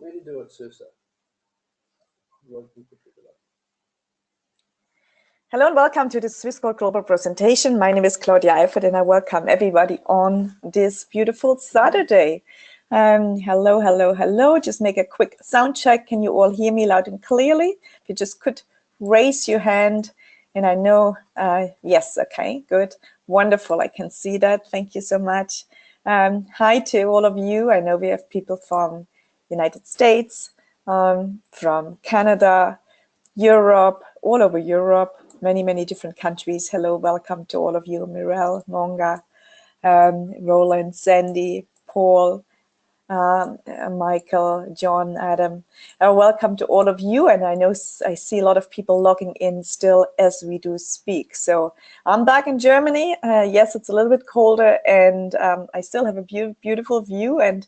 me to do it, Susa? Hello and welcome to the Swissquote Global presentation. My name is Claudia Eifert and I welcome everybody on this beautiful Saturday. Hello, hello, hello. Just make a quick sound check. Can you all hear me loud and clearly? If you just could raise your hand. And I know, yes, okay, good, wonderful. I can see that. Thank you so much. Hi to all of you. I know we have people from United States, from Canada, Europe, all over Europe, many, many different countries. Hello, welcome to all of you, Mirel, Monga, Roland, Sandy, Paul, Michael, John, Adam. Welcome to all of you. And I know I see a lot of people logging in still as we do speak. So I'm back in Germany. Yes, it's a little bit colder and I still have a beautiful view and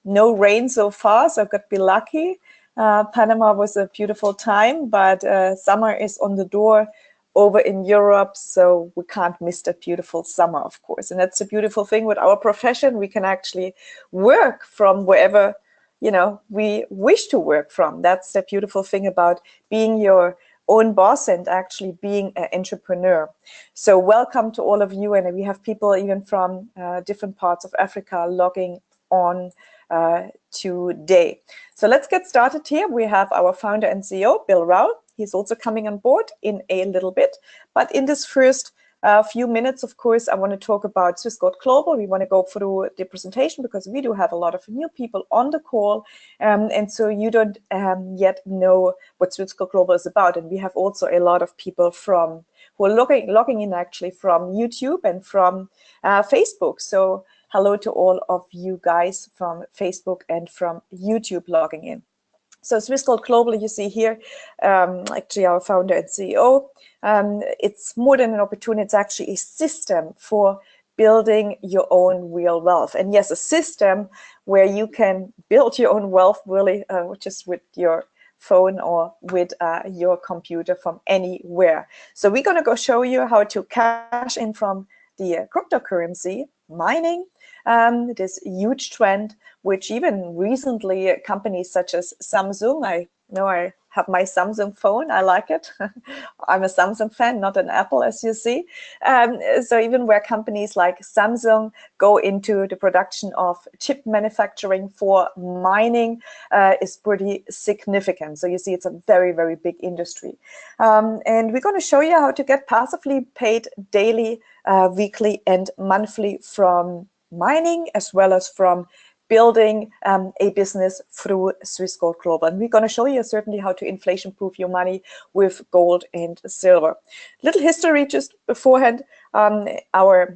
no rain so far, so I've got to be lucky. Panama was a beautiful time, but summer is on the door over in Europe, so we can't miss that beautiful summer, of course. And that's the beautiful thing with our profession. We can actually work from wherever, you know, we wish to work from. That's the beautiful thing about being your own boss and actually being an entrepreneur. So welcome to all of you. And we have people even from different parts of Africa logging on today. So let's get started here. We have our founder and CEO, Bill Rowell. He's also coming on board in a little bit. But in this first few minutes, of course, I want to talk about Swissquote Global. We want to go through the presentation because we do have a lot of new people on the call. And so you don't yet know what Swissquote Global is about. And we have also a lot of people from who are logging in actually from YouTube and from Facebook. So hello to all of you guys from Facebook and from YouTube logging in. So Swissquote Global, you see here, actually our founder and CEO. It's more than an opportunity, it's actually a system for building your own real wealth. And yes, a system where you can build your own wealth really just with your phone or with your computer from anywhere. So we're gonna go show you how to cash in from the cryptocurrency mining, this huge trend, which even recently companies such as Samsung, I know I have my Samsung phone, I like it. I'm a Samsung fan, not an Apple, as you see. So even where companies like Samsung go into the production of chip manufacturing for mining is pretty significant. So you see it's a very, very big industry. And we're going to show you how to get passively paid daily, weekly and monthly from mining as well as from building a business through Swissquote Global. And we're going to show you certainly how to inflation-proof your money with gold and silver. Little history just beforehand. Our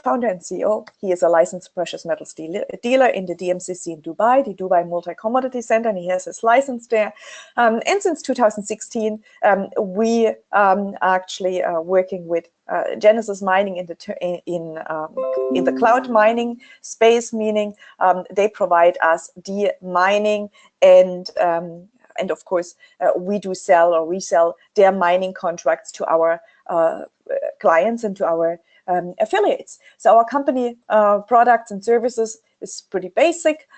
founder and CEO, he is a licensed precious metals dealer in the DMCC in Dubai, the Dubai Multi-Commodity Center, and he has his license there. And since 2016, we actually are working with Genesis Mining in the cloud mining space, meaning they provide us the mining and of course we do sell or resell their mining contracts to our clients and to our affiliates. So our company products and services is pretty basic,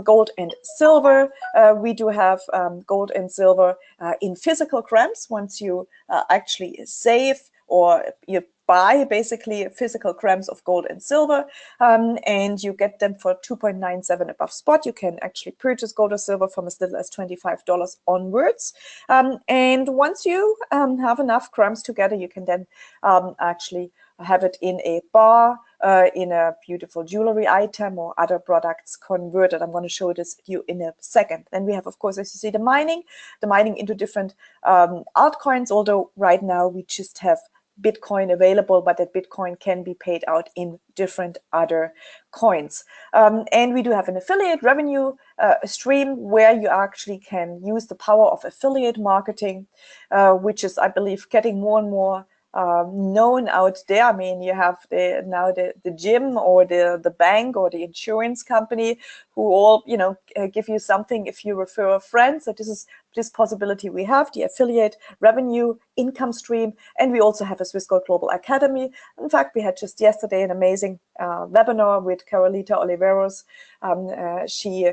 gold and silver. We do have gold and silver in physical grams once you actually save or you buy basically physical grams of gold and silver, and you get them for 2.97 above spot. You can actually purchase gold or silver from as little as $25 onwards. And once you have enough grams together, you can then actually have it in a bar, in a beautiful jewelry item or other products converted. I'm going to show this to you in a second. Then we have, of course, as you see, the mining into different altcoins, although right now we just have Bitcoin available, but that Bitcoin can be paid out in different other coins. And we do have an affiliate revenue stream where you actually can use the power of affiliate marketing, which is, I believe, getting more and more known out there. I mean, you have the gym or the bank or the insurance company who all, you know, give you something if you refer a friend. So this is this possibility we have, the affiliate revenue income stream. And we also have a Swissquote Global Academy. In fact, we had just yesterday an amazing webinar with Carolita Oliveros. She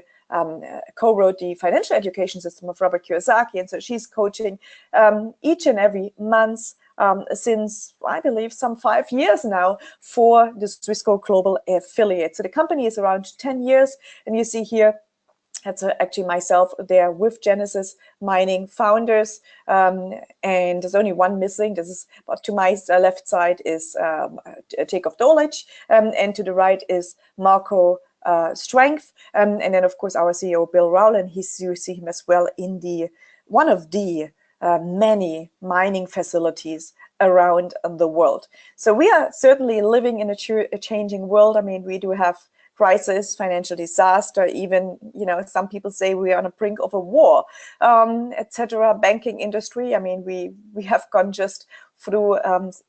co-wrote the financial education system of Robert Kiyosaki, and so she's coaching each and every month since, I believe, some 5 years now for the Swissquote Global affiliate. So the company is around 10 years, and you see here, that's actually myself there with Genesis Mining founders, and there's only one missing. This is, but to my left side is Jacob Dolich, and to the right is Marco Strength, and then of course our CEO Bill Rowland. You see him as well in the one of the many mining facilities around the world. So we are certainly living in a changing world. I mean, we do have crisis, financial disaster, even, you know, some people say we are on the brink of a war, etc. Banking industry, I mean, we have gone just through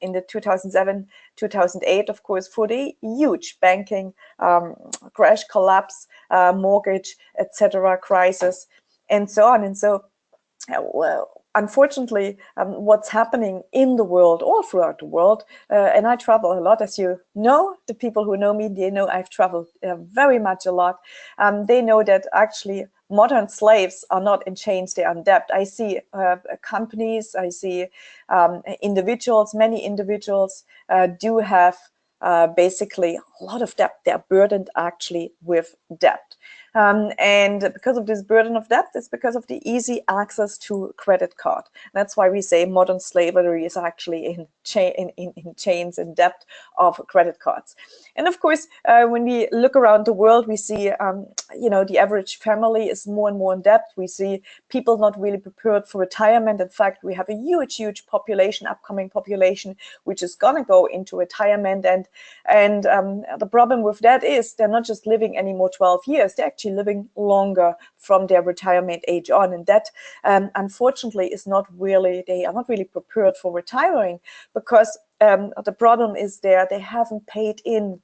in the 2007, 2008, of course, for the huge banking crash, collapse, mortgage, etc. crisis, and so on. And so, well, unfortunately, what's happening in the world, all throughout the world, and I travel a lot, as you know, the people who know me, they know I've traveled very much a lot. They know that actually modern slaves are not in chains, they are in debt. I see companies, I see individuals, many individuals do have basically a lot of debt. They're burdened actually with debt. And because of this burden of debt, it's because of the easy access to credit card. That's why we say modern slavery is actually in chains and debt of credit cards. And of course, when we look around the world, we see, you know, the average family is more and more in debt. We see people not really prepared for retirement. In fact, we have a huge population, upcoming population, which is gonna go into retirement. And the problem with that is they're not just living anymore 12 years, they're actually living longer from their retirement age on, and that unfortunately is not really, they are not really prepared for retiring, because the problem is they haven't paid in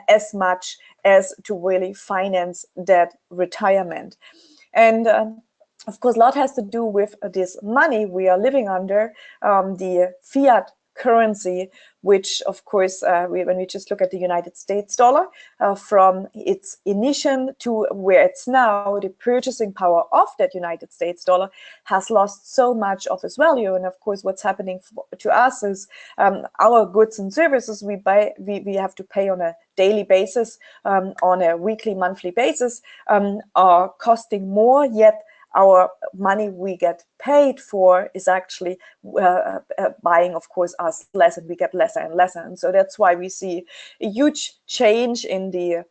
as much as to really finance that retirement. And of course, a lot has to do with this money we are living under, the fiat currency, which of course, when we just look at the United States dollar, from its initial to where it's now, the purchasing power of that United States dollar has lost so much of its value. And of course, what's happening to us is our goods and services we buy, we have to pay on a daily basis, on a weekly, monthly basis, are costing more, yet our money we get paid for is actually buying, of course, us less, and we get lesser and lesser. And so that's why we see a huge change in the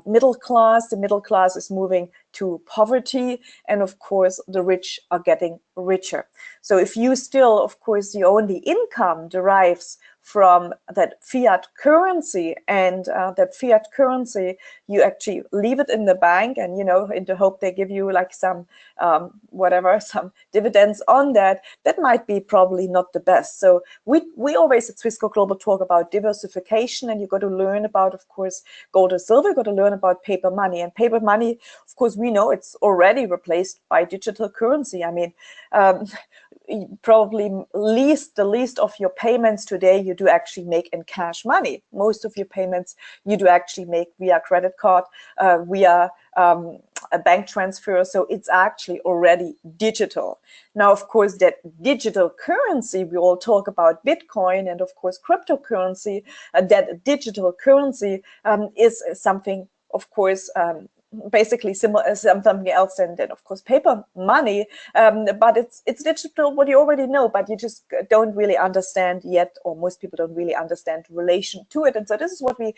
middle class. The middle class is moving to poverty, and of course the rich are getting richer. So if you still, of course, the only income derives from that fiat currency, and that fiat currency, you actually leave it in the bank, and, you know, in the hope they give you like some whatever, some dividends on that, that might be probably not the best. So we always at Swissquote Global talk about diversification, and you got to learn about, of course, gold or silver. You got to learn about paper money, and paper money, of course, we know it's already replaced by digital currency. I mean, probably the least of your payments today you do actually make in cash money. Most of your payments you do actually make via credit card, via a bank transfer. So it's actually already digital. Now, of course, that digital currency, we all talk about Bitcoin and of course cryptocurrency, that digital currency is something, of course, basically similar as something else than of course paper money, but it's digital, what you already know, but you just don't really understand yet, or most people don't really understand the relation to it. And so this is what we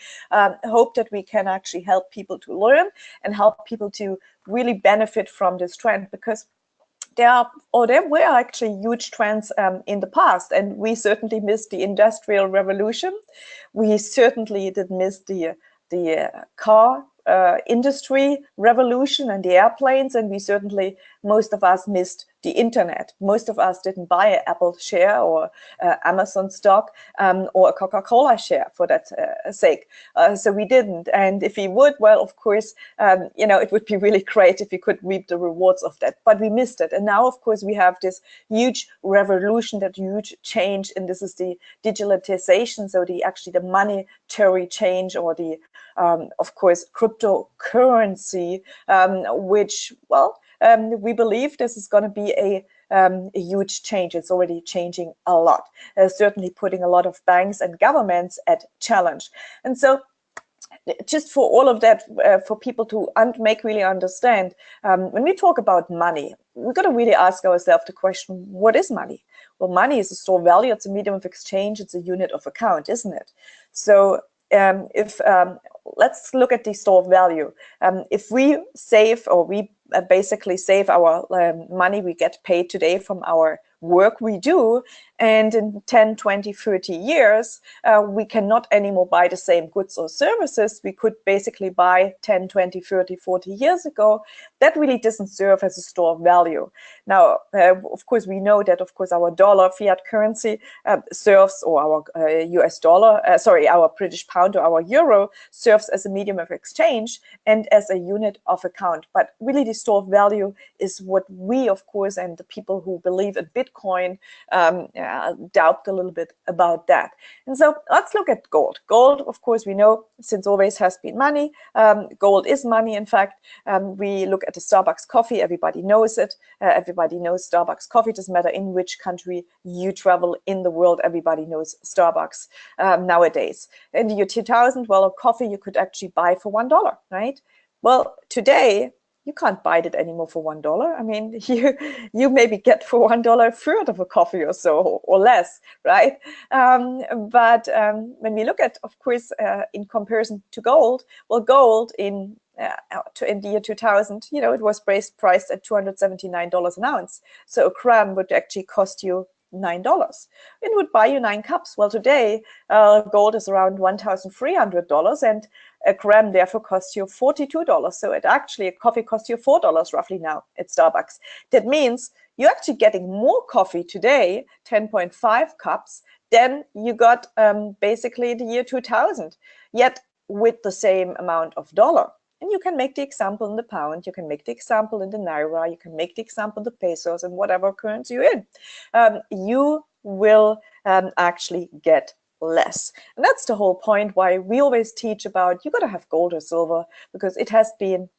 hope that we can actually help people to learn and help people to really benefit from this trend, because there were actually huge trends in the past, and we certainly missed the Industrial Revolution. We certainly did miss the car industry revolution and the airplanes, and we certainly, most of us, missed the internet. Most of us didn't buy an Apple share or Amazon stock or a Coca-Cola share for that sake. So we didn't. And if we would, well, of course, you know, it would be really great if we could reap the rewards of that. But we missed it. And now, of course, we have this huge revolution, that huge change, and this is the digitalization, so the monetary change, or the of course cryptocurrency, which, well, we believe this is going to be a huge change. It's already changing a lot, certainly putting a lot of banks and governments at challenge. And so just for all of that, for people to make really understand, when we talk about money, we've got to really ask ourselves the question, what is money? Well, money is a store of value, it's a medium of exchange, it's a unit of account, isn't it? So let's look at the store of value. If we save, or we basically save our money we get paid today from our work we do, and in 10, 20, 30 years, we cannot anymore buy the same goods or services we could basically buy 10, 20, 30, 40 years ago. That really doesn't serve as a store of value. Now, of course, we know that, of course, our dollar, fiat currency, serves, or our US dollar, our British pound or our euro serves as a medium of exchange and as a unit of account. But really the store of value is what we, of course, and the people who believe in Bitcoin doubt a little bit about that. And so let's look at gold. Gold, of course, we know since always has been money. Gold is money, in fact. We look at the Starbucks coffee, everybody knows it. Everybody knows Starbucks coffee. Doesn't matter in which country you travel in the world, everybody knows Starbucks nowadays. In the year 2000, well, a coffee you could actually buy for $1, right? Well, today, you can't buy it anymore for $1. I mean, you maybe get for $1 a third of a coffee or so, or less, right? But when we look at, of course, in comparison to gold, well, gold in the year 2000, you know, it was priced at $279 an ounce. So a gram would actually cost you $9. It would buy you 9 cups. Well, today, gold is around $1,300, and a gram therefore costs you $42. So it actually, a coffee costs you $4 roughly now at Starbucks. That means you're actually getting more coffee today, 10.5 cups, than you got basically the year 2000, yet with the same amount of dollar. And you can make the example in the pound, you can make the example in the naira, you can make the example in the pesos, and whatever currency you're in. You will actually get less. And that's the whole point why we always teach about you got to have gold or silver, because it has been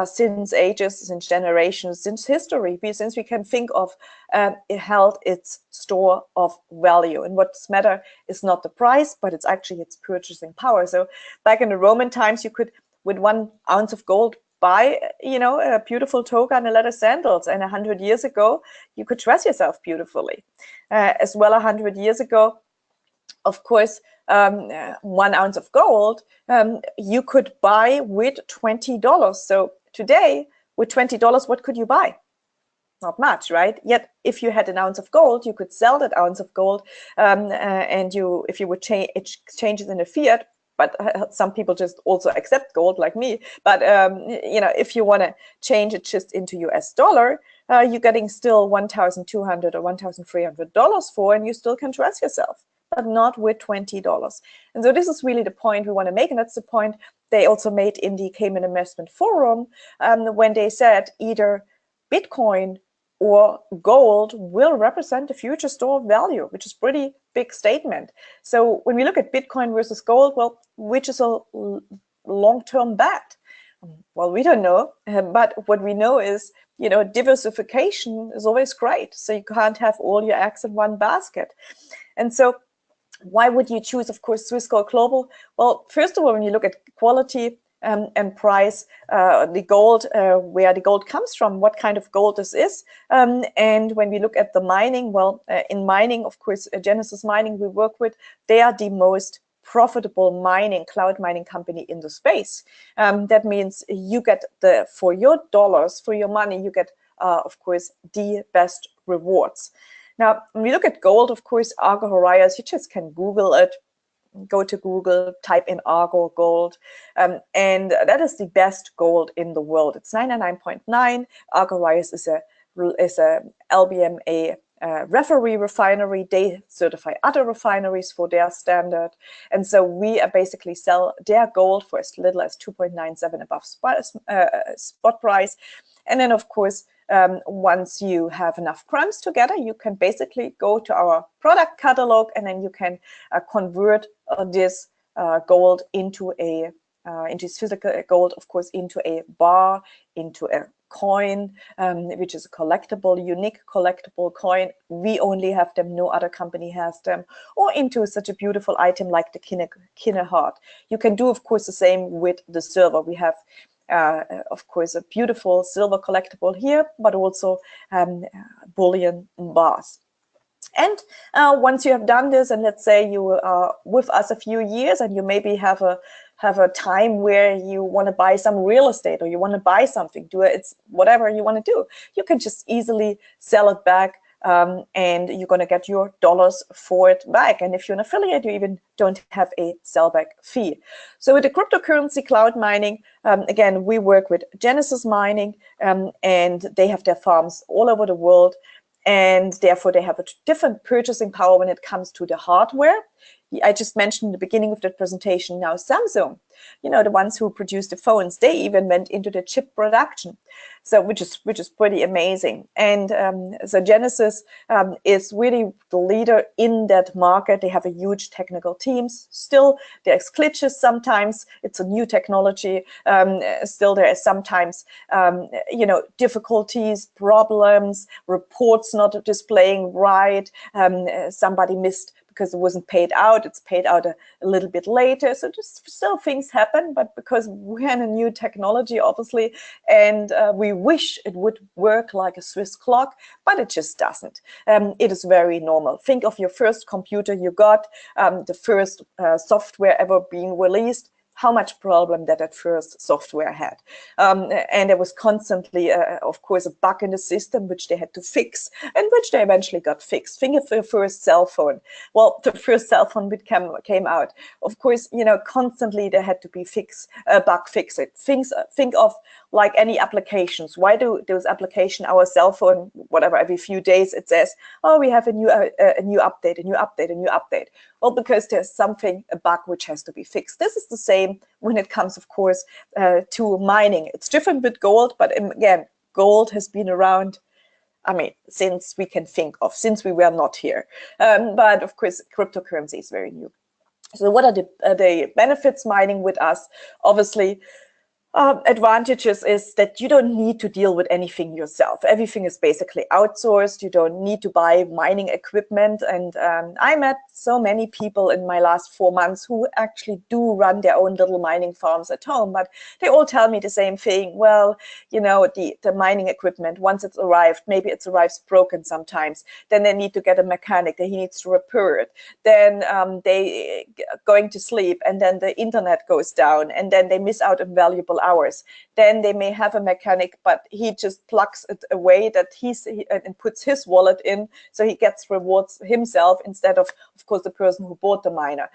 since ages, since generations, since history, since we can think of, it held its store of value. And what's matter is not the price, but it's actually its purchasing power. So back in the Roman times, you could, with 1 ounce of gold, buy, you know, a beautiful toga and a leather sandals. And 100 years ago, you could dress yourself beautifully. As well, 100 years ago, of course, 1 ounce of gold, you could buy with $20. So today, with $20, what could you buy? Not much, right? Yet, if you had an ounce of gold, you could sell that ounce of gold, and if you would exchange it in a fiat. But some people just also accept gold, like me. But you know, if you want to change it just into US dollar, you're getting still $1,200 or $1,300 for, and you still can dress yourself, but not with $20. And so this is really the point we want to make, and that's the point they also made in the Cayman Investment Forum when they said either Bitcoin or gold will represent the future store of value, which is pretty big statement. So when we look at Bitcoin versus gold, well, which is a long-term bet? Well, we don't know, but what we know is, you know, diversification is always great. So you can't have all your eggs in one basket. And so why would you choose, of course, Swiss Gold Global? Well, first of all, when you look at quality and price, the gold, where the gold comes from, what kind of gold this is. And when we look at the mining, well, in mining, of course, Genesis Mining we work with, they are the most profitable cloud mining company in the space. That means you get for your dollars, for your money, you get, of course, the best rewards. Now, when we look at gold, of course, Argo Horias, you just can Google it. Go to Google, type in Argo Gold, and that is the best gold in the world. It's 99.9. Argo Horias is a LBMA referee refinery. They certify other refineries for their standard, and so we basically sell their gold for as little as 2.97 above spot price. And then, of course, once you have enough grams together, you can basically go to our product catalog, and then you can convert this gold into this physical gold, of course, into a bar, into a coin, which is a collectible, unique collectible coin. We only have them, no other company has them, or into such a beautiful item like the Kinne heart. You can do, of course, the same with the silver. We have of course, a beautiful silver collectible here, but also bullion bars. And once you have done this, and let's say you are with us a few years, and you maybe have a time where you want to buy some real estate, or you want to buy something, it's whatever you want to do, you can just easily sell it back. And you're going to get your dollars for it back. And if you're an affiliate, you even don't have a sellback fee. So with the cryptocurrency cloud mining, again, we work with Genesis Mining, and they have their farms all over the world. And therefore, they have a different purchasing power when it comes to the hardware. I just mentioned in the beginning of the presentation now, Samsung, the ones who produce the phones, they even went into the chip production, so which is pretty amazing. And so Genesis is really the leader in that market. They have a huge technical teams. Still, there's glitches sometimes. It's a new technology. Still, there is sometimes difficulties, problems, reports not displaying right. Somebody missed because it wasn't paid out. It's paid out a little bit later. So just still things happen, but because we're in a new technology, obviously, and we wish it would work like a Swiss clock, but it just doesn't. It is very normal. Think of your first computer you got, the first software ever being released. How much problem that first software had. And there was constantly, of course, a bug in the system, which they had to fix, and which they eventually got fixed. Think of the first cell phone. Well, the first cell phone which came out, of course, constantly there had to be bug fix it. Think of like any applications. Why do those applications, our cell phone, whatever, every few days it says, oh, we have a new update, a new update, a new update. Well, because there's a bug which has to be fixed. This is the same when it comes, of course, to mining. It's different with gold, but again, gold has been around, since we can think of, since we were not here. But of course, cryptocurrency is very new. So what are the benefits mining with us? Obviously, advantages is that you don't need to deal with anything yourself. Everything is basically outsourced. You don't need to buy mining equipment. And I met so many people in my last 4 months who actually do run their own little mining farms at home, but they all tell me the same thing. Well, the mining equipment, once it's arrived, maybe it arrives broken sometimes, then they need to get a mechanic, that he needs to repair it. Then they going to sleep, and then the internet goes down, and then they miss out on valuable hours. Then they may have a mechanic, but he just plugs it away and puts his wallet in, so he gets rewards himself instead of course, the person who bought the miner.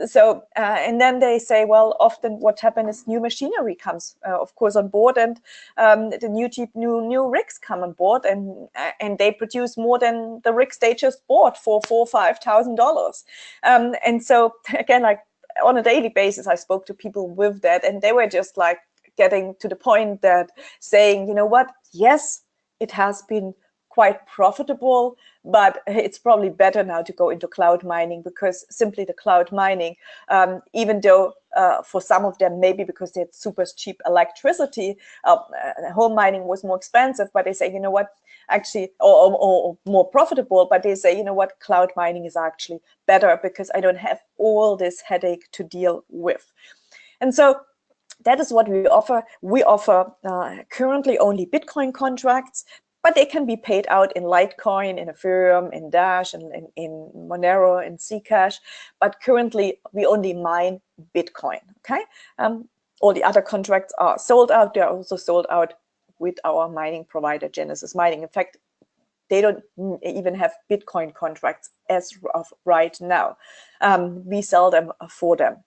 So, and then they say, well, often what happens is new machinery comes, of course, on board, and the new rigs come on board, and they produce more than the rigs they just bought for $4,000 or $5,000. And so, again, like on a daily basis, I spoke to people with that, and they were just like getting to the point that saying, you know what, yes, it has been quite profitable, but it's probably better now to go into cloud mining, because simply the cloud mining, even though for some of them, maybe because they had super cheap electricity, home mining was more expensive, but they say, you know what, actually, or more profitable, but they say, you know what, cloud mining is actually better because I don't have all this headache to deal with. And so that is what we offer. We offer currently only Bitcoin contracts, but they can be paid out in Litecoin, in Ethereum, in Dash, and in Monero, in Zcash. But currently, we only mine Bitcoin. Okay, all the other contracts are sold out. They are also sold out with our mining provider, Genesis Mining. In fact, they don't even have Bitcoin contracts as of right now. We sell them for them.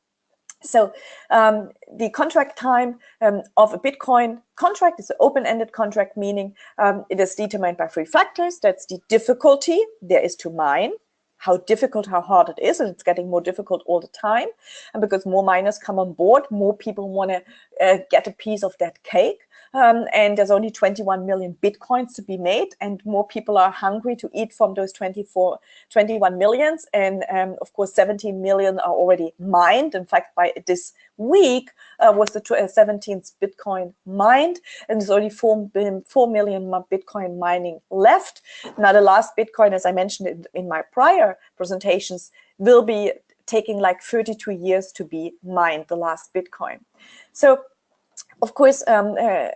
So the contract time of a Bitcoin contract is an open-ended contract, meaning it is determined by 3 factors. That's the difficulty there is to mine, how difficult, how hard it is, and it's getting more difficult all the time. And because more miners come on board, more people want to get a piece of that cake. And there's only 21 million Bitcoins to be made, and more people are hungry to eat from those 21 millions. And of course, 17 million are already mined. In fact, by this week was the 17th Bitcoin mined, and there's only 4 million Bitcoin mining left. Now, the last Bitcoin, as I mentioned in my prior presentations, will be taking like 32 years to be mined, the last Bitcoin. So of course,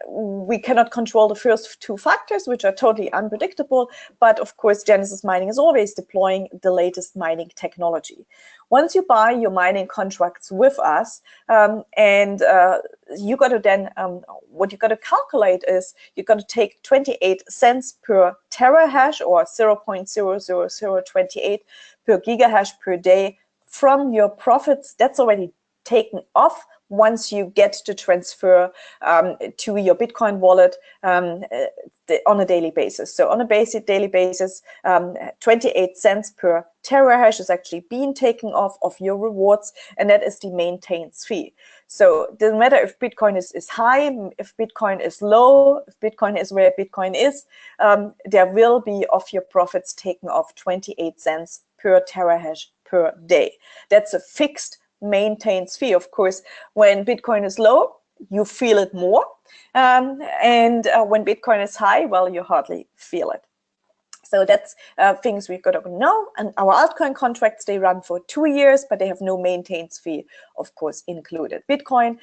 we cannot control the first 2 factors, which are totally unpredictable. But of course, Genesis Mining is always deploying the latest mining technology. Once you buy your mining contracts with us, you got to then, what you got to calculate is you're going to take 28 cents per terahash, or 0.00028 per gigahash per day from your profits. That's already taken off once you get to transfer to your Bitcoin wallet on a daily basis. So on a basic daily basis, 28 cents per terahash is actually being taken off of your rewards, and that is the maintenance fee. So it doesn't matter if Bitcoin is high, if Bitcoin is low, if Bitcoin is where Bitcoin is, there will be of your profits taken off 28 cents per terahash per day. That's a fixed maintenance fee. Of course, when Bitcoin is low, you feel it more. And when Bitcoin is high, well, you hardly feel it. So that's things we've got to know. And our altcoin contracts, they run for 2 years, but they have no maintenance fee, of course, included. Bitcoin,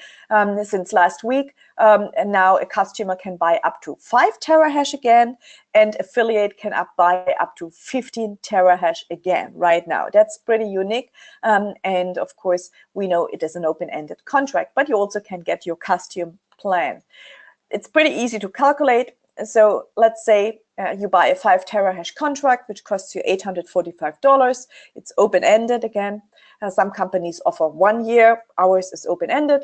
since last week, and now a customer can buy up to 5 terahash again, and affiliate can buy up to 15 terahash again right now. That's pretty unique. And of course, we know it is an open-ended contract, but you also can get your custom plan. It's pretty easy to calculate. So let's say you buy a 5 terahash contract, which costs you $845. It's open-ended again. Some companies offer 1 year. Ours is open-ended.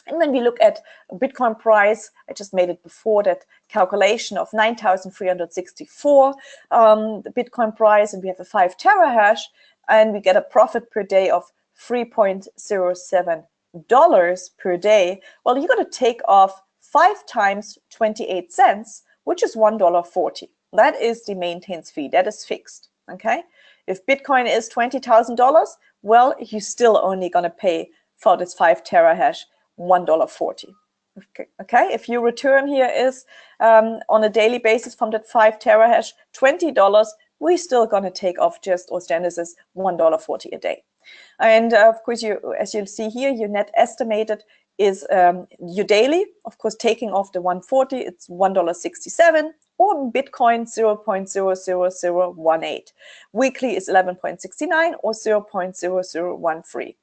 And when we look at Bitcoin price, I just made it before that calculation of 9,364, the Bitcoin price, and we have a 5 terahash, and we get a profit per day of $3.07 per day. Well, you got to take off 5 times 28 cents, which is $1.40. That is the maintenance fee. That is fixed. Okay. If Bitcoin is $20,000, well, you're still only going to pay for this 5 terahash $1.40. Okay. If your return here is on a daily basis from that 5 terahash $20, we're still going to take off just or Genesis $1.40 a day. And of course, as you'll see here, your net estimated is your daily, of course, taking off the 140, it's $1.67, or Bitcoin 0.00018. Weekly is 11.69 or 0.0013.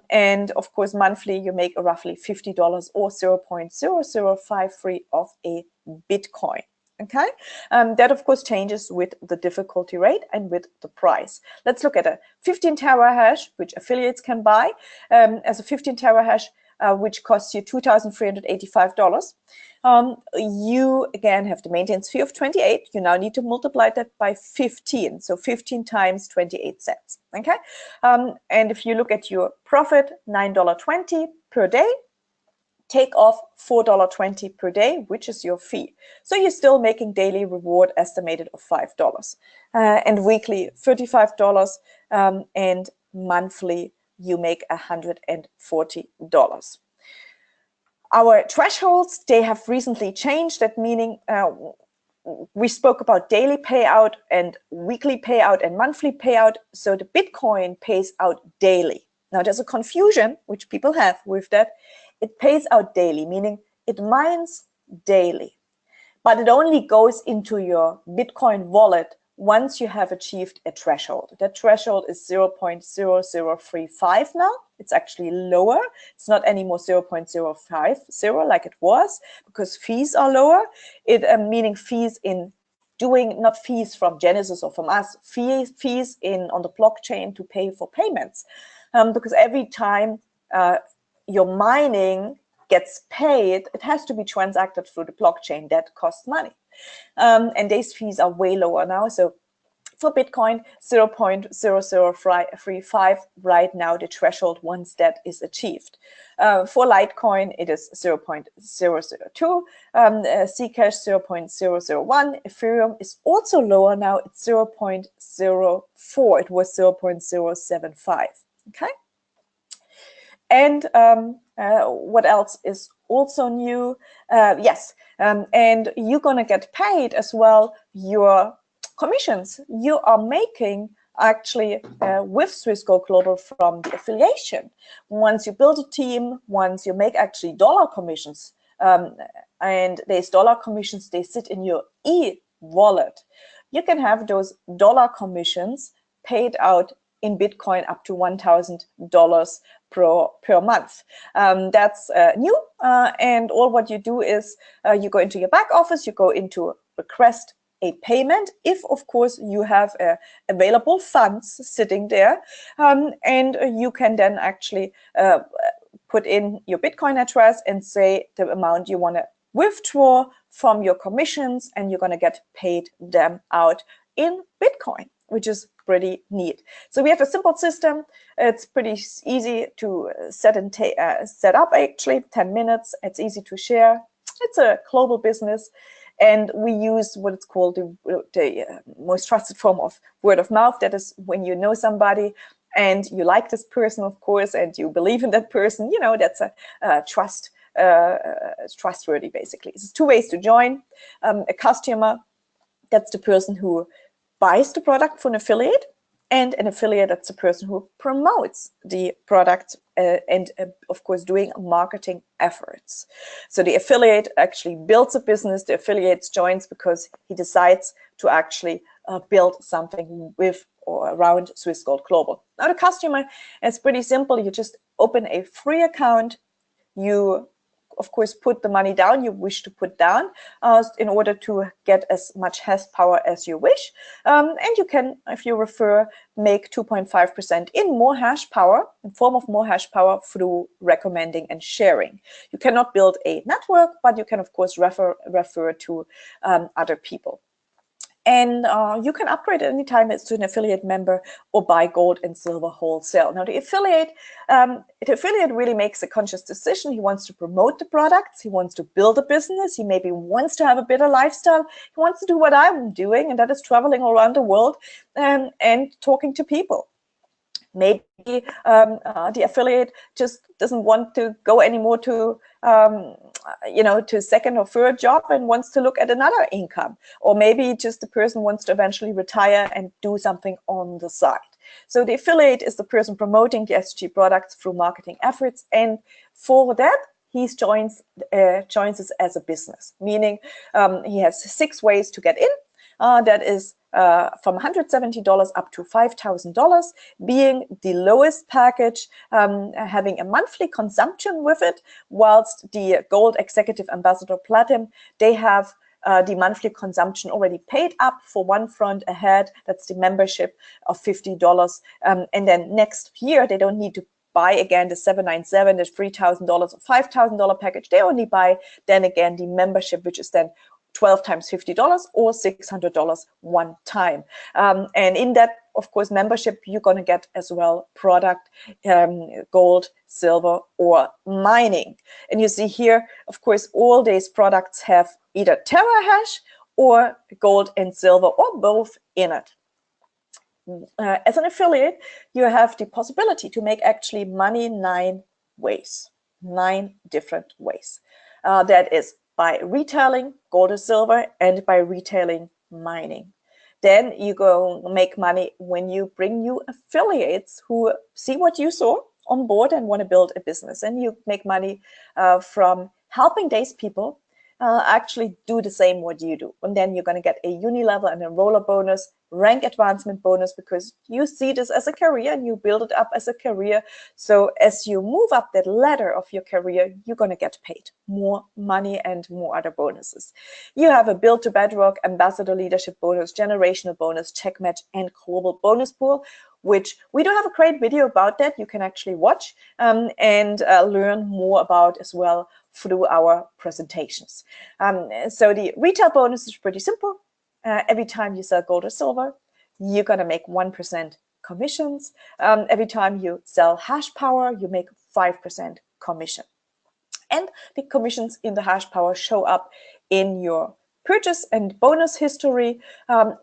And of course, monthly, you make roughly $50 or 0.0053 of a Bitcoin. Okay, that of course changes with the difficulty rate and with the price. Let's look at a 15 terahash, which affiliates can buy as a 15 terahash, which costs you $2,385. You again have the maintenance fee of 28. You now need to multiply that by 15, so 15 times 28 cents. Okay, and if you look at your profit, $9.20 per day. Take off $4.20 per day, which is your fee. So you're still making daily reward estimated of $5, and weekly $35, and monthly you make $140. Our thresholds, they have recently changed. That meaning we spoke about daily payout and weekly payout and monthly payout. So the Bitcoin pays out daily. Now there's a confusion which people have with that. It pays out daily, meaning it mines daily, but it only goes into your Bitcoin wallet once you have achieved a threshold. That threshold is 0.0035 now. It's actually lower. It's not anymore 0.050 like it was, because fees are lower. Meaning fees in doing, not fees from Genesis or from us, fees on the blockchain to pay for payments. Because every time your mining gets paid, it has to be transacted through the blockchain. That costs money. And these fees are way lower now. So for Bitcoin, 0.0035 right now, the threshold once that is achieved. For Litecoin, it is 0.002, Zcash 0.001. Ethereum is also lower now, it's 0.04. It was 0.075. Okay. And what else is also new? Yes, and you're gonna get paid as well your commissions you are making actually with Swiss Gold Global from the affiliation. Once you build a team, once you make actually dollar commissions, and these dollar commissions, they sit in your e-wallet, you can have those dollar commissions paid out in Bitcoin up to $1,000 per month. That's new, and all what you do is you go into your back office, you go into request a payment, if of course you have available funds sitting there, and you can then actually put in your Bitcoin address and say the amount you want to withdraw from your commissions, and you're going to get paid them out in Bitcoin, which is pretty neat. So we have a simple system. It's pretty easy to set up, actually 10 minutes. It's easy to share. It's a global business. And we use what it's called the most trusted form of word of mouth. That is when you know somebody and you like this person, of course, and you believe in that person, you know, that's a trustworthy, basically. There's two ways to join. A customer, that's the person who buys the product from an affiliate, and an affiliate, that's the person who promotes the product and of course doing marketing efforts. So the affiliate actually builds a business, the affiliate joins because he decides to actually build something with or around Swiss Gold Global. Now the customer, it's pretty simple. You just open a free account. You of course put the money down you wish to put down in order to get as much hash power as you wish, and you can, if you refer, make 2.5% in more hash power, in form of more hash power, through recommending and sharing. You cannot build a network, but you can of course refer to other people. And you can upgrade at any time to an affiliate member or buy gold and silver wholesale. Now, the affiliate really makes a conscious decision. He wants to promote the products. He wants to build a business. He maybe wants to have a better lifestyle. He wants to do what I'm doing, and that is traveling around the world and talking to people. Maybe the affiliate just doesn't want to go anymore to to second or third job and wants to look at another income, or maybe just the person wants to eventually retire and do something on the side. So the affiliate is the person promoting the SG products through marketing efforts, and for that he joins us as a business, meaning he has 6 ways to get in. That is from $170 up to $5,000, being the lowest package, having a monthly consumption with it, whilst the Gold Executive Ambassador Platinum, they have the monthly consumption already paid up for one front ahead. That's the membership of $50. And then next year, they don't need to buy again the $797, the $3,000 or $5,000 package. They only buy then again the membership, which is then 12 times $50 or $600 one time. And in that, of course, membership, you're going to get as well product, gold, silver, or mining. And you see here, of course, all these products have either terahash or gold and silver or both in it. As an affiliate, you have the possibility to make actually money 9 ways, 9 different ways. That is by retailing gold or silver and by retailing mining. Then you go make money when you bring new affiliates who see what you saw on board and want to build a business. And you make money from helping these people actually do the same what you do. And then you're going to get a uni-level and a roller bonus, rank advancement bonus, because you see this as a career and you build it up as a career. So as you move up that ladder of your career, you're going to get paid more money and more other bonuses. You have a Build to Bedrock, Ambassador Leadership bonus, Generational bonus, Check Match, and Global bonus pool, which we do have a great video about that you can actually watch and learn more about as well through our presentations. So the retail bonus is pretty simple. Every time you sell gold or silver, you're going to make 1% commissions. Every time you sell hash power, you make 5% commission. And the commissions in the hash power show up in your purchase and bonus history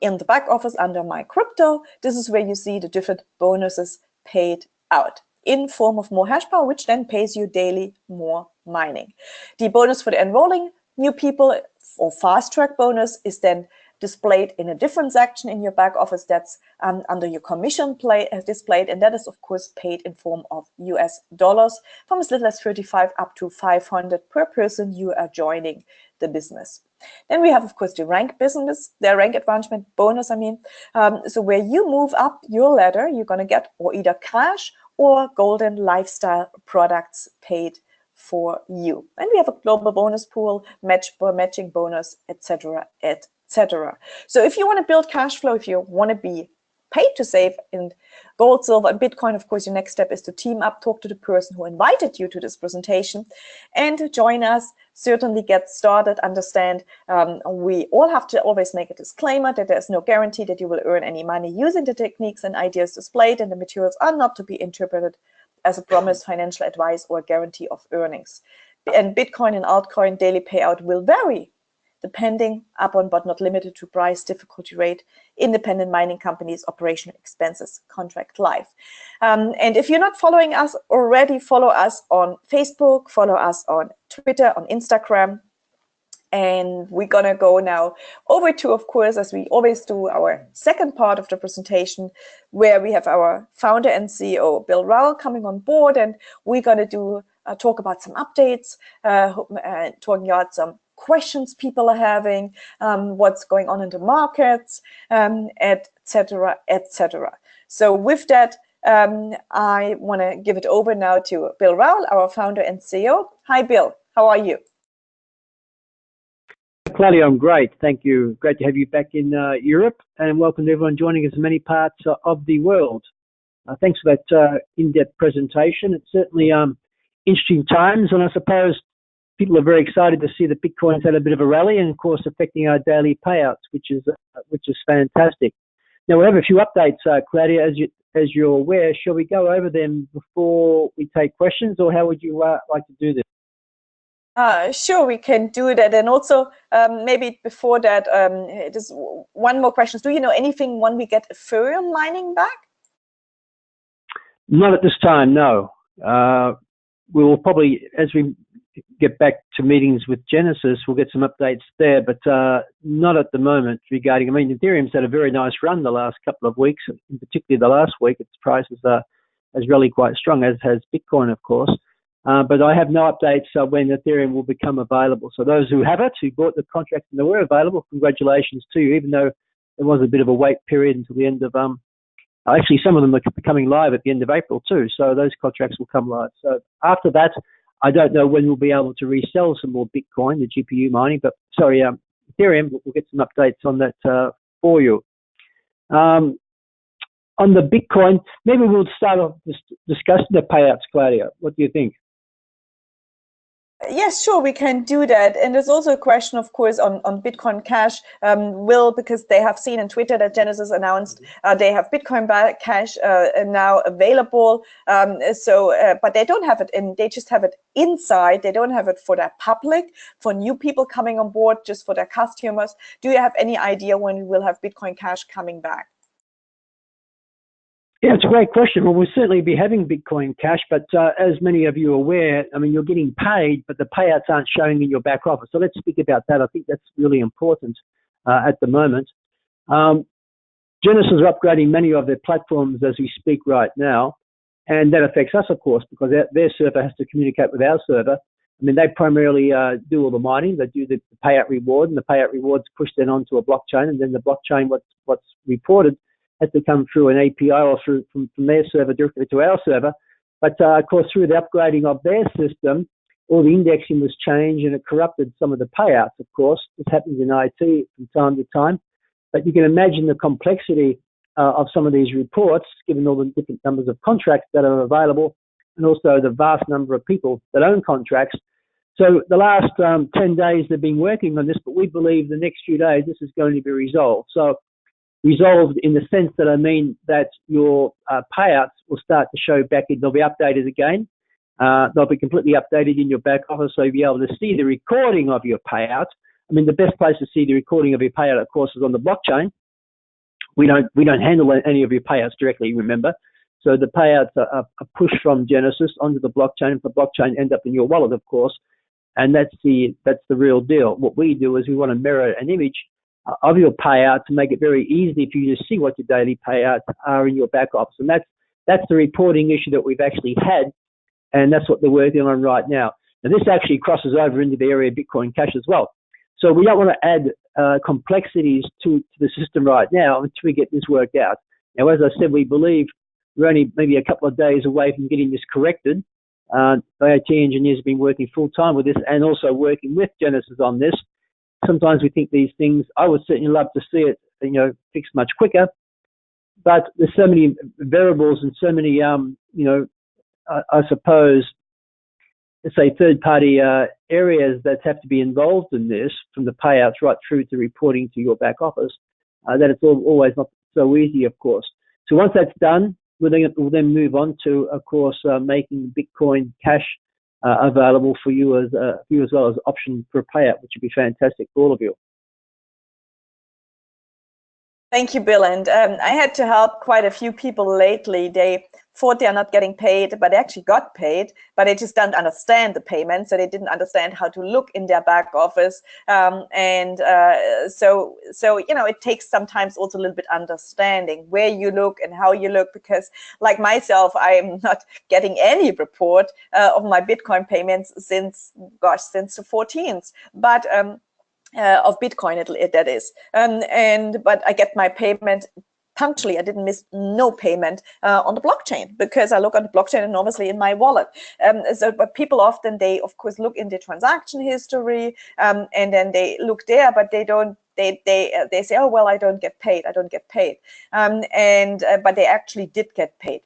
in the back office under My Crypto. This is where you see the different bonuses paid out in form of more hash power, which then pays you daily more mining. The bonus for the enrolling new people or fast track bonus is then displayed in a different section in your back office that's under your commission displayed, and that is of course paid in form of US dollars from as little as 35 up to 500 per person you are joining the business. Then we have of course the rank advancement bonus, so where you move up your ladder, you're going to get or either cash or golden lifestyle products paid for you. And we have a global bonus pool, matching bonus, etc., etc. So if you want to build cash flow, if you want to be paid to save in gold, silver, and Bitcoin, of course, your next step is to team up, talk to the person who invited you to this presentation, and join us. Certainly get started. Understand we all have to always make a disclaimer that there's no guarantee that you will earn any money using the techniques and ideas displayed, and the materials are not to be interpreted as a promised financial advice or guarantee of earnings. And Bitcoin and altcoin daily payout will vary depending upon, but not limited to, price, difficulty rate, independent mining companies, operational expenses, contract life. And if you're not following us already, follow us on Facebook, follow us on Twitter, on Instagram. And we're gonna go now over to, of course, as we always do, our second part of the presentation, where we have our founder and CEO, Bill Rowell, coming on board, and we're gonna do talk about some updates, talking about some questions people are having, what's going on in the markets, etc., etc. So with that, I want to give it over now to Bill Rowell, our founder and CEO. Hi, Bill. How are you? Claudia, I'm great. Thank you. Great to have you back in Europe, and welcome to everyone joining us in many parts of the world. Thanks for that in-depth presentation. It's certainly interesting times, and I suppose people are very excited to see that Bitcoin's had a bit of a rally, and of course affecting our daily payouts, which is fantastic. Now we have a few updates, Claudia, as you're aware. Shall we go over them before we take questions, or how would you like to do this? Sure, we can do that. And also, maybe before that, just one more question. Do you know anything when we get Ethereum mining back? Not at this time, no. We will probably, as we get back to meetings with Genesis, we'll get some updates there, but not at the moment regarding, Ethereum's had a very nice run the last couple of weeks, and particularly the last week. Its prices has rallied quite strong, as has Bitcoin, of course. But I have no updates when Ethereum will become available. So those who have it, who bought the contract and they were available, congratulations to you, even though there was a bit of a wait period until the end of, actually some of them are becoming live at the end of April too. So those contracts will come live. So after that, I don't know when we'll be able to resell some more Bitcoin, the GPU mining, but sorry, Ethereum, we'll get some updates on that for you. On the Bitcoin, maybe we'll start off discussing the payouts, Claudia. What do you think? Yes, sure, we can do that. And there's also a question, of course, on Bitcoin Cash. Because they have seen on Twitter that Genesis announced they have Bitcoin Cash now available. But they don't have it they just have it inside. They don't have it for their public, for new people coming on board, just for their customers. Do you have any idea when we will have Bitcoin Cash coming back? Yeah, it's a great question. Well, we'll certainly be having Bitcoin Cash, but as many of you are aware, you're getting paid, but the payouts aren't showing in your back office. So let's speak about that. I think that's really important at the moment. Genesis are upgrading many of their platforms as we speak right now, and that affects us, of course, because their server has to communicate with our server. They primarily do all the mining. They do the payout reward, and the payout rewards push then onto a blockchain, and then the blockchain, what's reported, has to come through an API or from their server directly to our server. But of course, through the upgrading of their system, all the indexing was changed and it corrupted some of the payouts, of course. This happens in IT from time to time. But you can imagine the complexity of some of these reports, given all the different numbers of contracts that are available, and also the vast number of people that own contracts. So the last 10 days they've been working on this, but we believe the next few days this is going to be resolved. So resolved in the sense that I mean that your payouts will start to show back in. They'll be updated again. They'll be completely updated in your back office, so you'll be able to see the recording of your payout. I mean, the best place to see the recording of your payout, of course, is on the blockchain. We don't handle any of your payouts directly, remember. So the payouts are pushed from Genesis onto the blockchain. The blockchain end up in your wallet, of course, and that's the real deal. What we do is we want to mirror an image of your payout to make it very easy for you to see what your daily payouts are in your back office, and that's the reporting issue that we've actually had, and that's what they're working on right now. And this actually crosses over into the area of Bitcoin Cash as well. So we don't want to add complexities to the system right now until we get this worked out. Now, as I said, we believe we're only maybe a couple of days away from getting this corrected. The IT engineers have been working full time with this and also working with Genesis on this. Sometimes we think these things, I would certainly love to see it, fixed much quicker, but there's so many variables and so many, I suppose, let's say third-party areas that have to be involved in this, from the payouts right through to reporting to your back office, that it's always not so easy, of course. So once that's done, we'll then move on to, of course, making Bitcoin Cash available for you as well as an option for a payout, which would be fantastic for all of you. Thank you, Bill. And I had to help quite a few people lately. They thought they're not getting paid, but they actually got paid, but they just don't understand the payment. So they didn't understand how to look in their back office. So it takes sometimes also a little bit understanding where you look and how you look, because like myself, I am not getting any report of my Bitcoin payments since the 14th. But of Bitcoin, that is. But I get my payment punctually. I didn't miss no payment on the blockchain, because I look on the blockchain enormously in my wallet. But people often, they of course look in the transaction history, and then they look there, but they don't. They say, oh well, I don't get paid. I don't get paid. But they actually did get paid.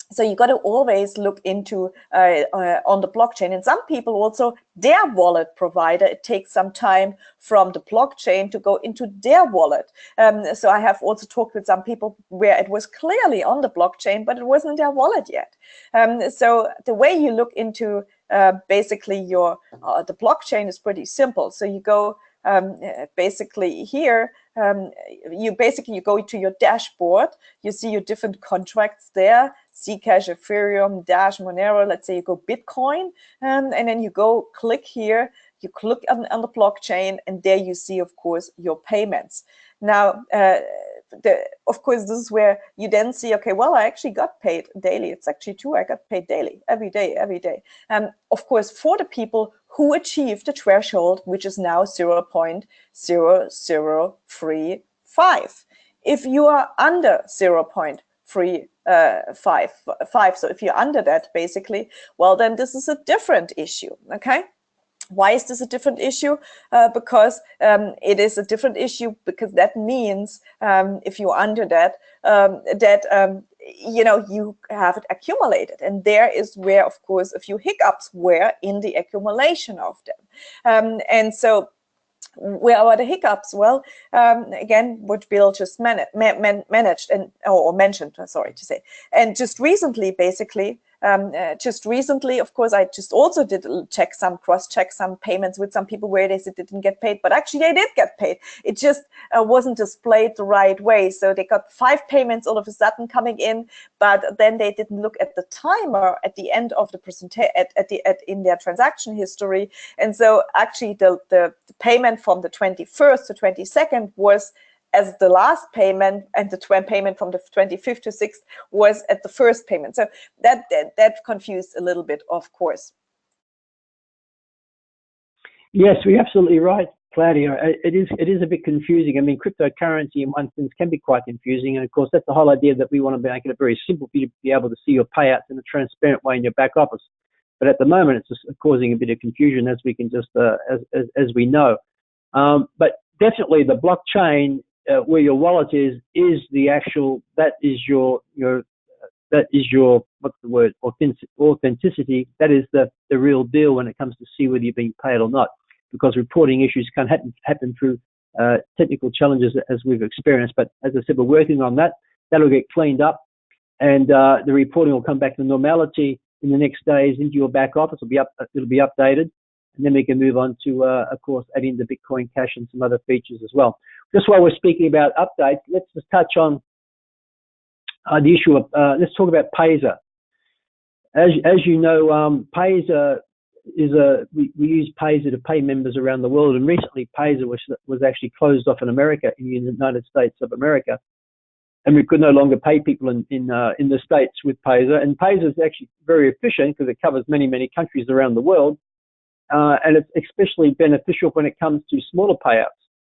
So you got to always look into on the blockchain. And some people also, their wallet provider, it takes some time from the blockchain to go into their wallet. So I have also talked with some people where it was clearly on the blockchain, but it wasn't in their wallet yet. So the way you look into basically your the blockchain is pretty simple. So you go basically here, you go to your dashboard, you see your different contracts there, Zcash, Ethereum, Dash, Monero, let's say you go Bitcoin, and then you go click here, you click on the blockchain, and there you see, of course, your payments. Now, of course, this is where you then see, okay, well, I actually got paid daily. It's actually true, I got paid daily, every day. Of course, for the people who achieved the threshold, which is now 0.0035. If you are under 0.355, so if you're under that, basically, well, then this is a different issue, okay? Why is this a different issue? Because it is a different issue because that means if you're under that, you have it accumulated. And there is where, of course, a few hiccups were in the accumulation of them. And so where are the hiccups? Well, again, what Bill just managed or mentioned, sorry to say. And just recently, basically, of course, I just also did cross-check some payments with some people where they said they didn't get paid, but actually they did get paid. It just wasn't displayed the right way. So they got 5 payments all of a sudden coming in, but then they didn't look at the timer at the end of the presentation, in their transaction history. And so actually the payment from the 21st to 22nd was as the last payment, and the payment from the 25th to 6th was at the first payment. So that confused a little bit, of course. Yes, you're absolutely right, Claudia. It is a bit confusing. I mean, cryptocurrency in one sense can be quite confusing, and of course that's the whole idea, that we want to make it very simple for you to be able to see your payouts in a transparent way in your back office. But at the moment, it's just causing a bit of confusion, as we can just as we know. But definitely, the blockchain where your wallet is the actual, that is your what's the word, authenticity. That is the real deal when it comes to see whether you're being paid or not, because reporting issues can happen through technical challenges as we've experienced. But as I said, we're working on that. That'll get cleaned up, and the reporting will come back to normality in the next days into your back office. It'll be updated, and then we can move on to, of course, adding the Bitcoin Cash and some other features as well. Just while we're speaking about updates, let's just touch on the issue of, let's talk about Payzer. As you know, Payzer is we use Payzer to pay members around the world, and recently Payzer was actually closed off in America, in the United States of America, and we could no longer pay people in the States with Payzer. And Payzer is actually very efficient because it covers many countries around the world, and it's especially beneficial when it comes to smaller payouts.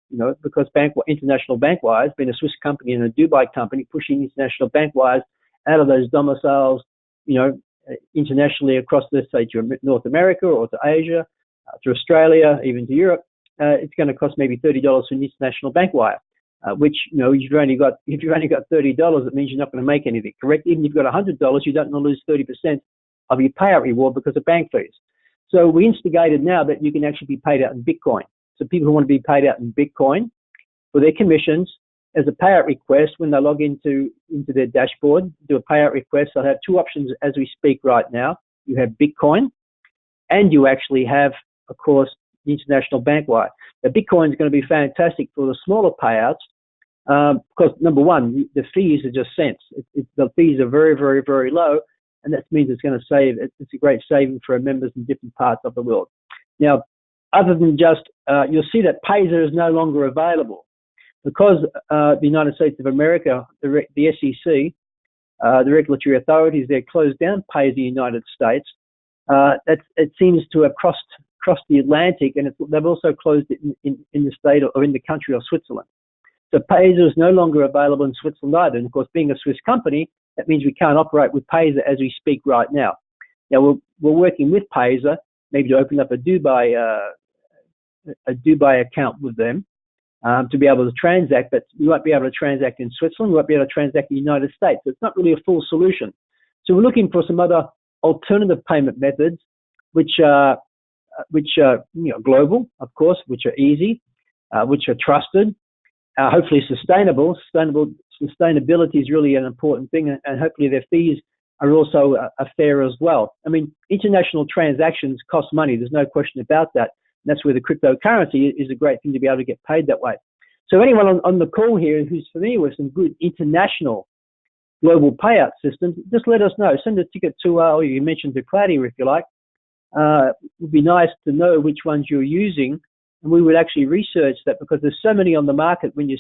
You know, because International Bank Wires, being a Swiss company and a Dubai company, pushing International Bank Wires out of those domiciles, you know, internationally across, let's say, to North America or to Asia, to Australia, even to Europe, it's going to cost maybe $30 for an International Bank Wire, which, you know, if you've only got $30, it means you're not going to make anything, correct? Even if you've got $100, you don't want to lose 30% of your payout reward because of bank fees. So we instigated now that you can actually be paid out in Bitcoin. So people who want to be paid out in Bitcoin for their commissions as a payout request, when they log into their dashboard, do a payout request, they'll have two options as we speak right now. You have Bitcoin, and you actually have, of course, the International Bank Wire. Now, Bitcoin is going to be fantastic for the smaller payouts because, number one, the fees are just cents. The fees are very low, and that means it's going to save. It's a great saving for our members in different parts of the world. Now, other than just, you'll see that Payzer is no longer available because the United States of America, the SEC, the regulatory authorities there closed down Payzer United States. It seems to have crossed the Atlantic, and they've also closed it in the state or in the country of Switzerland. So Payzer is no longer available in Switzerland either. And of course, being a Swiss company, that means we can't operate with Payzer as we speak right now. Now we're working with Payzer, maybe to open up a Dubai account with them to be able to transact, but we won't be able to transact in Switzerland. We won't be able to transact in the United States. So it's not really a full solution. So we're looking for some other alternative payment methods, which are you know, global, of course, which are easy, which are trusted, hopefully sustainable. Sustainability is really an important thing, and hopefully their fees are also fair as well. I mean, international transactions cost money. There's no question about that. And that's where the cryptocurrency is a great thing to be able to get paid that way. So anyone on the call here who's familiar with some good international global payout systems, just let us know. Send a ticket to, or you mentioned to Claudia if you like. It would be nice to know which ones you're using, and we would actually research that because there's so many on the market when you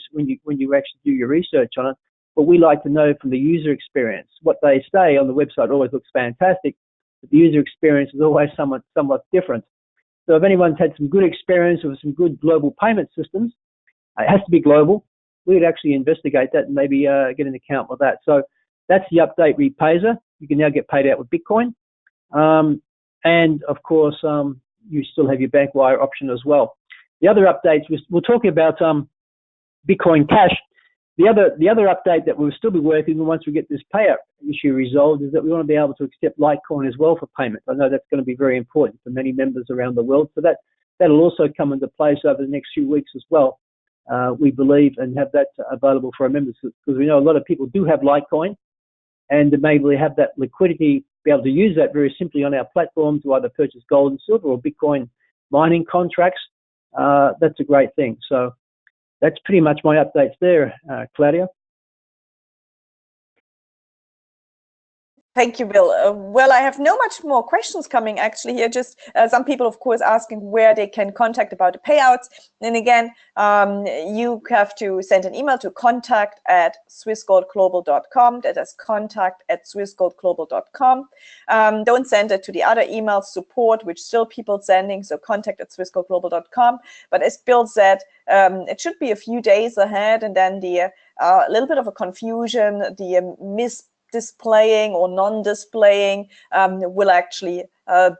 actually do your research on it. But we like to know from the user experience. What they say on the website always looks fantastic, but the user experience is always somewhat different. So if anyone's had some good experience with some good global payment systems, it has to be global. We would actually investigate that and maybe get an account with that. So that's the update with Payzer. You can now get paid out with Bitcoin. And of course, you still have your bank wire option as well. The other updates, we're talking about Bitcoin Cash. The other update that we'll still be working on once we get this payout issue resolved is that we want to be able to accept Litecoin as well for payment. I know that's going to be very important for many members around the world. So that'll also come into place over the next few weeks as well. We believe, and have that available for our members, because we know a lot of people do have Litecoin, and maybe they have that liquidity, be able to use that very simply on our platform to either purchase gold and silver or Bitcoin mining contracts. That's a great thing. So that's pretty much my updates there, Claudia. Thank you, Bill. Well, I have no much more questions coming actually here. Just some people, of course, asking where they can contact about the payouts. And again, you have to send an email to contact@swissgoldglobal.com. That is contact@swissgoldglobal.com. Don't send it to the other email support, which still people sending. So contact@swissgoldglobal.com. But as Bill said, it should be a few days ahead, and then a little bit of a confusion, the displaying or non-displaying will actually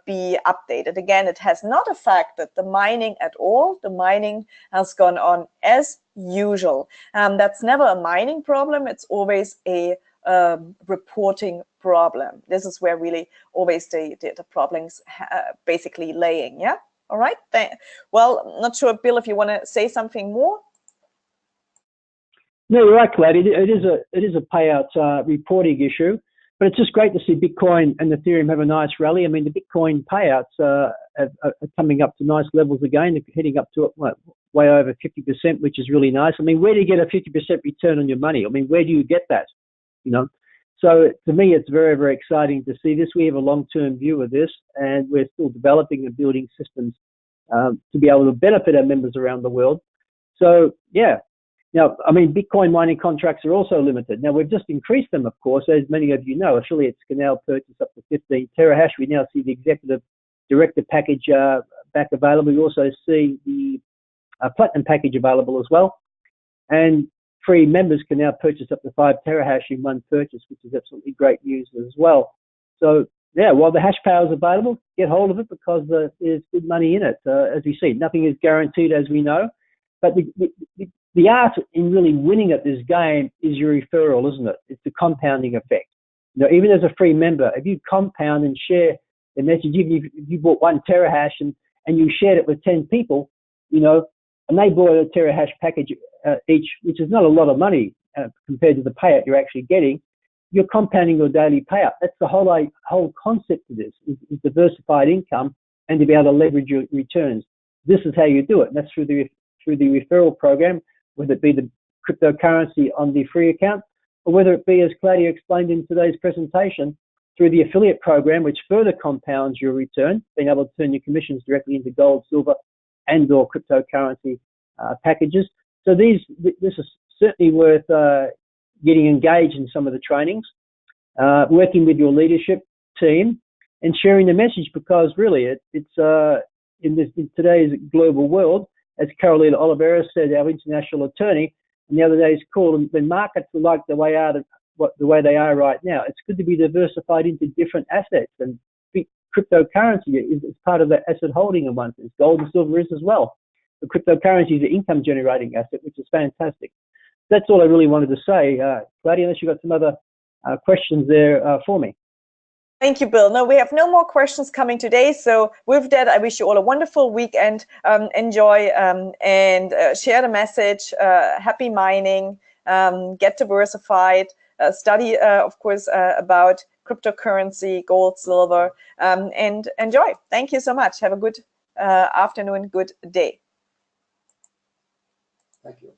be updated. Again, it has not affected the mining at all. The mining has gone on as usual. That's never a mining problem. It's always a reporting problem. This is where really always the problems basically laying. Yeah. All right. Well, not sure, Bill, if you want to say something more. No, you're right, Claudia. It is a payout reporting issue, but it's just great to see Bitcoin and Ethereum have a nice rally. I mean, the Bitcoin payouts are coming up to nice levels again, heading up to way over 50%, which is really nice. I mean, where do you get a 50% return on your money? I mean, where do you get that? You know, so to me, it's very, very exciting to see this. We have a long-term view of this, and we're still developing and building systems to be able to benefit our members around the world. So, yeah. Now, I mean, Bitcoin mining contracts are also limited. Now, we've just increased them, of course. As many of you know, affiliates can now purchase up to 15 terahash. We now see the executive director package back available. We also see the platinum package available as well. And free members can now purchase up to 5 terahash in one purchase, which is absolutely great news as well. So, yeah, while the hash power is available, get hold of it because there's good money in it. As we see, nothing is guaranteed, as we know. But the art in really winning at this game is your referral, isn't it? It's the compounding effect. You know, even as a free member, if you compound and share the message, even if you bought 1 terahash and you shared it with 10 people, you know, and they bought a terahash package each, which is not a lot of money compared to the payout you're actually getting, you're compounding your daily payout. That's the whole concept of this, is diversified income and to be able to leverage your returns. This is how you do it, and that's through the referral program, whether it be the cryptocurrency on the free account, or whether it be, as Claudia explained in today's presentation, through the affiliate program, which further compounds your return, being able to turn your commissions directly into gold, silver, and or cryptocurrency packages. So this is certainly worth getting engaged in some of the trainings, working with your leadership team, and sharing the message, because really it's in today's global world, as Carolina Oliveira said, our international attorney, and the other day's call, when markets are like the way they are right now, it's good to be diversified into different assets, and cryptocurrency is part of the asset holding in one sense. Gold and silver is as well. The cryptocurrency is an income generating asset, which is fantastic. That's all I really wanted to say. Claudia, unless you've got some other questions there for me. Thank you, Bill. No, we have no more questions coming today. So with that, I wish you all a wonderful weekend. Enjoy and share the message. Happy mining. Get diversified. Study, of course, about cryptocurrency, gold, silver, and enjoy. Thank you so much. Have a good afternoon, good day. Thank you.